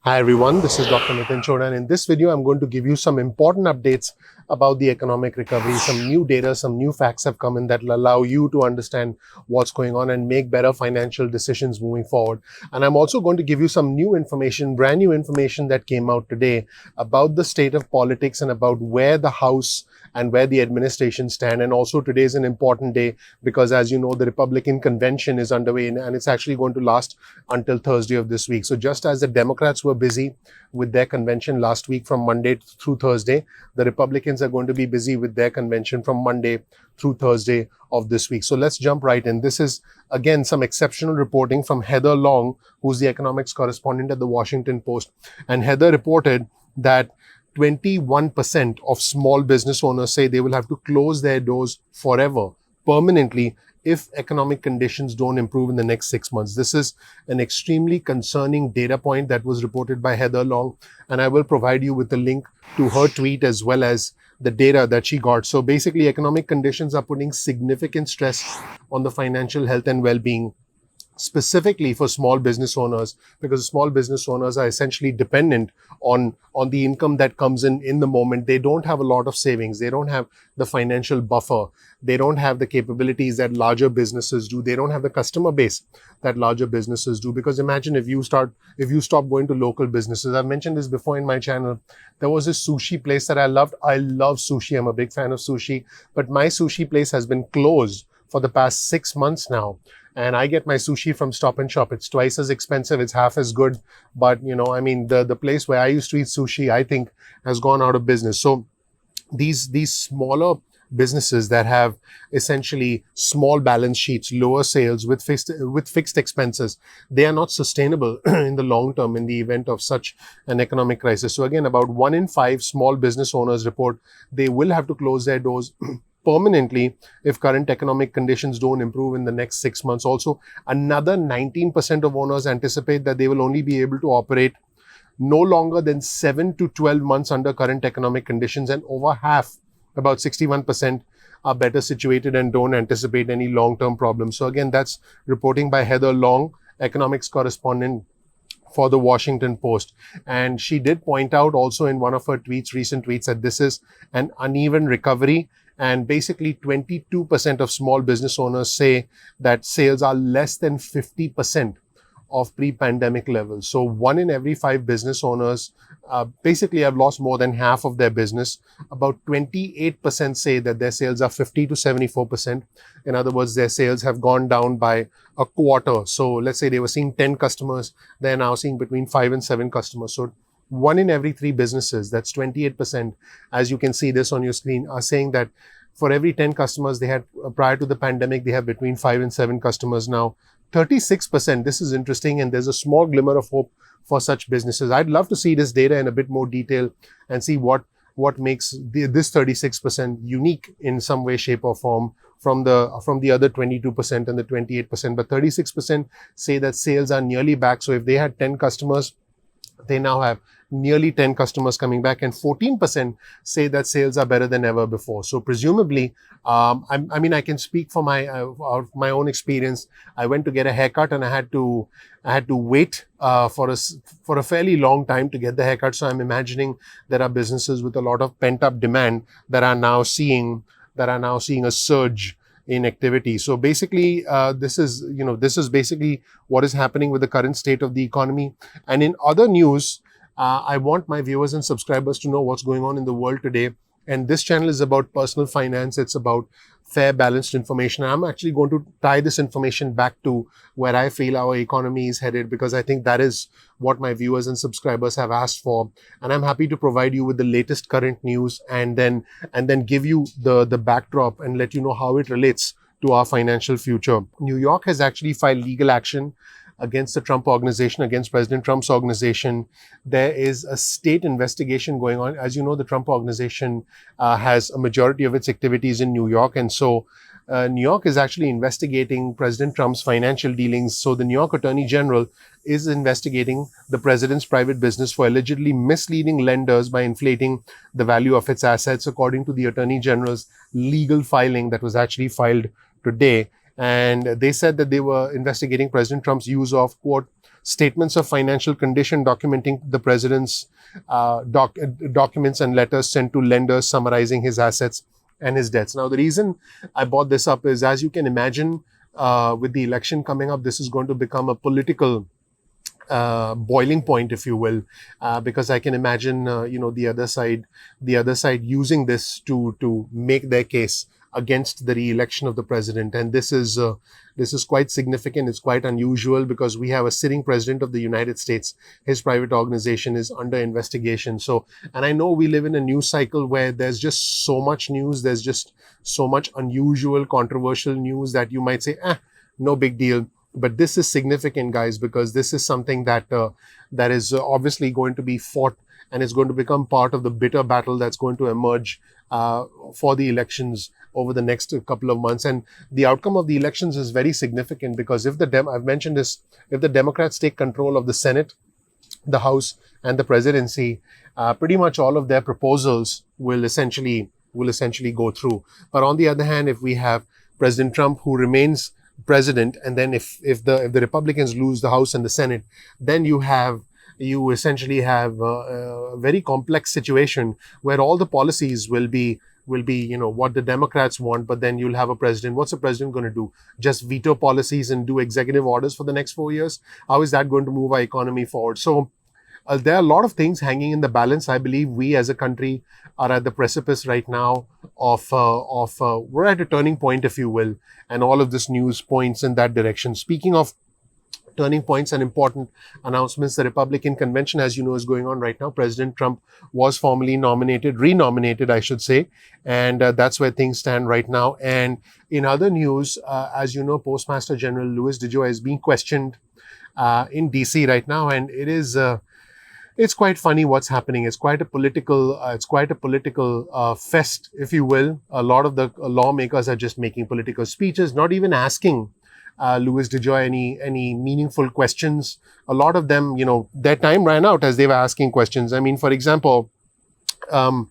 Hi everyone, this is Dr. Nitin Choda, and in this video I'm going to give you some important updates about the economic recovery. Some new data, some new facts have come in that will allow you to understand what's going on and make better financial decisions moving forward. And I'm also going to give you some new information, brand new information that came out today about the state of politics and about where the House and where the administration stand. And also today is an important day because, as you know, the Republican convention is underway and it's actually going to last until Thursday of this week. So just as the Democrats were busy with their convention last week from Monday through Thursday, the Republicans are going to be busy with their convention from Monday through Thursday of this week. So let's jump right in. This is, again, some exceptional reporting from Heather Long, who's the economics correspondent at the Washington Post. And Heather reported that 21% of small business owners say they will have to close their doors forever, permanently, if economic conditions don't improve in the next 6 months. This is an extremely concerning data point that was reported by Heather Long, and I will provide you with the link to her tweet as well as the data that she got. So basically, economic conditions are putting significant stress on the financial health and well-being, specifically for small business owners, because small business owners are essentially dependent on the income that comes in the moment. They don't have a lot of savings. They don't have the financial buffer. They don't have the capabilities that larger businesses do. They don't have the customer base that larger businesses do. Because imagine if you stop going to local businesses. I've mentioned this before in my channel. There was this sushi place that I loved. I love sushi. I'm a big fan of sushi, but my sushi place has been closed for the past 6 months now. And I get my sushi from Stop and Shop. It's twice as expensive. It's half as good. But, the place where I used to eat sushi, I think, has gone out of business. So these smaller businesses that have essentially small balance sheets, lower sales with fixed expenses, they are not sustainable in the long term in the event of such an economic crisis. So again, about 1 in 5 small business owners report they will have to close their doors permanently if current economic conditions don't improve in the next 6 months. Also, another 19% of owners anticipate that they will only be able to operate no longer than 7 to 12 months under current economic conditions, and over half, about 61%, are better situated and don't anticipate any long-term problems. So again, that's reporting by Heather Long, economics correspondent for the Washington Post. And she did point out also in one of her recent tweets, that this is an uneven recovery. And basically 22% of small business owners say that sales are less than 50% of pre-pandemic levels. So 1 in every 5 business owners basically have lost more than half of their business. About 28% say that their sales are 50 to 74%. In other words, their sales have gone down by a quarter. So let's say they were seeing 10 customers, they're now seeing between 5 and 7 customers. So 1 in every 3 businesses, that's 28%, as you can see this on your screen, are saying that for every 10 customers they had prior to the pandemic, they have between 5 and 7 customers now. 36%, this is interesting, and there's a small glimmer of hope for such businesses. I'd love to see this data in a bit more detail and see what makes this 36% unique in some way, shape or form from the other 22% and the 28%. But 36% say that sales are nearly back. So if they had 10 customers, they now have nearly 10 customers coming back, and 14% say that sales are better than ever before. So presumably, I can speak for my own experience. I went to get a haircut and I had to wait for a fairly long time to get the haircut. So I'm imagining there are businesses with a lot of pent up demand that are now seeing a surge in activity. So basically, this is basically what is happening with the current state of the economy. And in other news, I want my viewers and subscribers to know what's going on in the world today. And this channel is about personal finance. It's about fair, balanced information. I'm actually going to tie this information back to where I feel our economy is headed, because I think that is what my viewers and subscribers have asked for. And I'm happy to provide you with the latest current news and then give you the backdrop and let you know how it relates to our financial future. New York has actually filed legal action against the Trump organization, against President Trump's organization. There is a state investigation going on. As you know, the Trump organization has a majority of its activities in New York. And so New York is actually investigating President Trump's financial dealings. So the New York Attorney General is investigating the president's private business for allegedly misleading lenders by inflating the value of its assets, according to the Attorney General's legal filing that was actually filed today. And they said that they were investigating President Trump's use of, quote, statements of financial condition documenting the president's documents and letters sent to lenders summarizing his assets and his debts. Now, the reason I brought this up is, as you can imagine, with the election coming up, this is going to become a political boiling point, if you will, because I can imagine, the other side using this to make their case against the re-election of the president. And this is quite significant. It's quite unusual because we have a sitting president of the United States. His private organization is under investigation. So, and I know we live in a news cycle where there's just so much news. There's just so much unusual, controversial news that you might say, no big deal. But this is significant, guys, because this is something that is obviously going to be fought, and is going to become part of the bitter battle that's going to emerge for the elections over the next couple of months. And the outcome of the elections is very significant because if I've mentioned this, if the Democrats take control of the Senate, the House, and the presidency, pretty much all of their proposals will essentially go through. But on the other hand, if we have President Trump, who remains president, and then if the Republicans lose the House and the Senate, then you essentially have a very complex situation where all the policies will be what the Democrats want, but then you'll have a president. What's the president going to do? Just veto policies and do executive orders for the next 4 years? How is that going to move our economy forward? So there are a lot of things hanging in the balance. I believe we as a country are at the precipice right now of we're at a turning point, if you will, and all of this news points in that direction. Speaking of turning points and important announcements, the Republican convention, as you know, is going on right now. President Trump was formally renominated, I should say, and that's where things stand right now. And in other news, as you know, Postmaster General Louis DeJoy is being questioned in DC right now, and it's quite funny what's happening. It's quite a political fest, if you will. A lot of the lawmakers are just making political speeches, not even asking Louis DeJoy any meaningful questions. A lot of them, their time ran out as they were asking questions. I mean, for example, the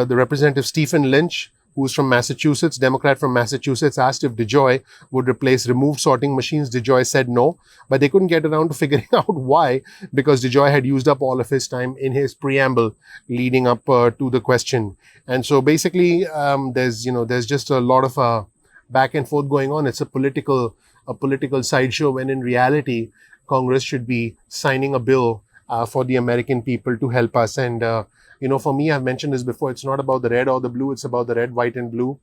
Representative Stephen Lynch, who's from Massachusetts, Democrat from Massachusetts, asked if DeJoy would replace removed sorting machines. DeJoy said no, but they couldn't get around to figuring out why, because DeJoy had used up all of his time in his preamble leading up to the question. And so basically, there's just a lot of back and forth going on. It's a political sideshow, when in reality, Congress should be signing a bill for the American people to help us. And for me, I've mentioned this before, it's not about the red or the blue, it's about the red, white, and blue.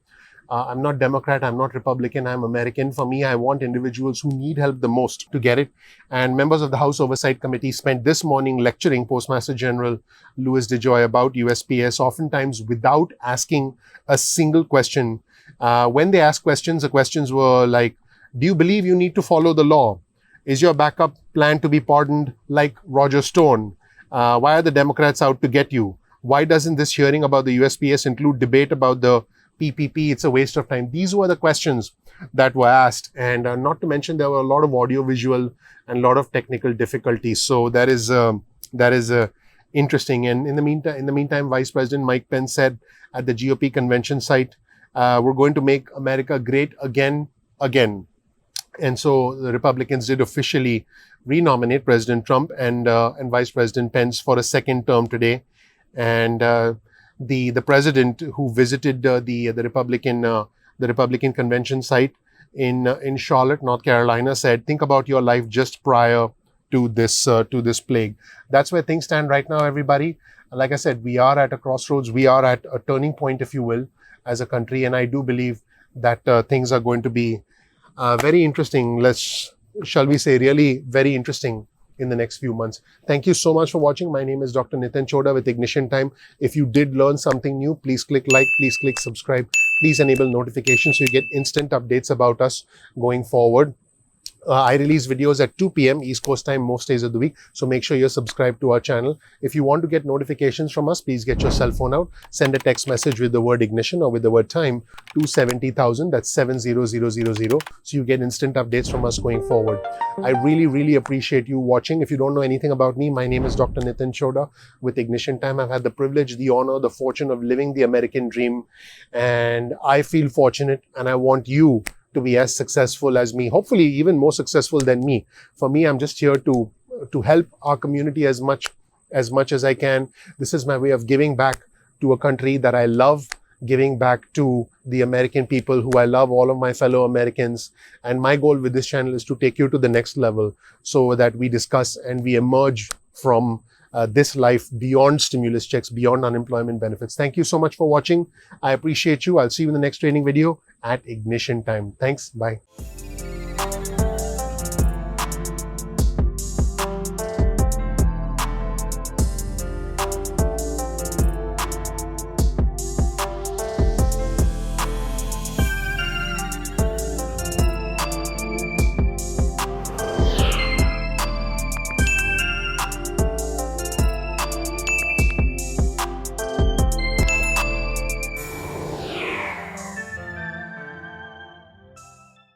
I'm not Democrat, I'm not Republican, I'm American. For me, I want individuals who need help the most to get it. And members of the House Oversight Committee spent this morning lecturing Postmaster General Louis DeJoy about USPS, oftentimes without asking a single question. When they asked questions, the questions were like, do you believe you need to follow the law? Is your backup plan to be pardoned like Roger Stone? Why are the Democrats out to get you? Why doesn't this hearing about the USPS include debate about the PPP? It's a waste of time. These were the questions that were asked. And not to mention, there were a lot of audio visual and a lot of technical difficulties. So that is interesting. And in the meantime, Vice President Mike Pence said at the GOP convention site, we're going to make America great again. And so the Republicans did officially renominate President Trump and Vice President Pence for a second term today. And the president who visited the Republican convention site in Charlotte, North Carolina, said, "Think about your life just prior to this plague." That's where things stand right now, everybody. Like I said, we are at a crossroads. We are at a turning point, if you will, as a country. And I do believe that things are going to be very interesting. Shall we say, really very interesting in the next few months. Thank you so much for watching. My name is Dr. Nitin Choda with Ignition Time. If you did learn something new, please click like, please click subscribe, please enable notifications so you get instant updates about us going forward. I release videos at 2 p.m. East Coast time most days of the week. So make sure you're subscribed to our channel. If you want to get notifications from us, please get your cell phone out. Send a text message with the word ignition or with the word time to 70,000. That's 70000. So you get instant updates from us going forward. I really, really appreciate you watching. If you don't know anything about me, my name is Dr. Nitin Choda with Ignition Time. I've had the privilege, the honor, the fortune of living the American dream. And I feel fortunate, and I want you to be as successful as me, hopefully even more successful than me. For me, I'm just here to help our community as much as I can. This is my way of giving back to a country that I love, giving back to the American people who I love, all of my fellow Americans. And my goal with this channel is to take you to the next level so that we discuss and we emerge from this life beyond stimulus checks, beyond unemployment benefits. Thank you so much for watching. I appreciate you. I'll see you in the next training video at Ignition Time. Thanks. Bye.